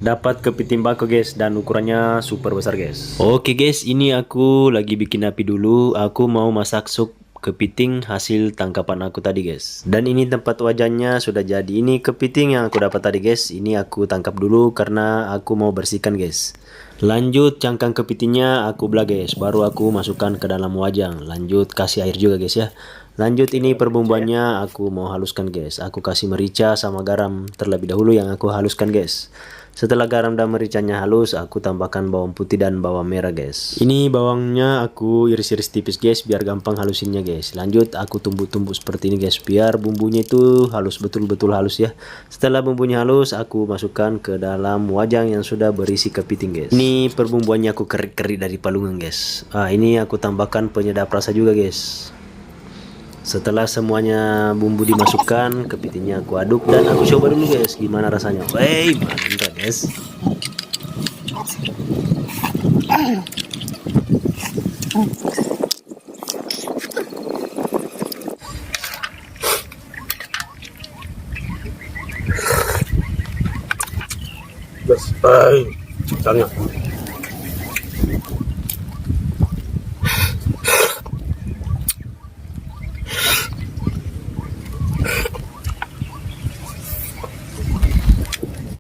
dapat kepiting bako guys, dan ukurannya super besar guys. Oke guys, ini aku lagi bikin api dulu. Aku mau masak sup kepiting hasil tangkapan aku tadi guys. Dan ini tempat wajannya sudah jadi. Ini kepiting yang aku dapat tadi guys. Ini aku tangkap dulu karena aku mau bersihkan guys. Lanjut cangkang kepitingnya aku belah guys, baru aku masukkan ke dalam wajan. Lanjut kasih air juga guys ya. Lanjut ini perbumbuannya aku mau haluskan guys. Aku kasih merica sama garam terlebih dahulu yang aku haluskan guys. Setelah garam dan mericanya halus, aku tambahkan bawang putih dan bawang merah guys. Ini bawangnya aku iris-iris tipis guys biar gampang halusinnya guys. Lanjut aku tumbuk-tumbuk seperti ini guys biar bumbunya itu halus, betul-betul halus ya. Setelah bumbunya halus, aku masukkan ke dalam wajan yang sudah berisi kepiting guys. Ini perbumbuannya aku kerik-kerik dari palungan guys. Ini aku tambahkan penyedap rasa juga guys. Setelah semuanya bumbu dimasukkan, kepitingnya aku aduk dan aku coba dulu guys gimana rasanya. Wey, mantap guys. Guys, ay, tanya.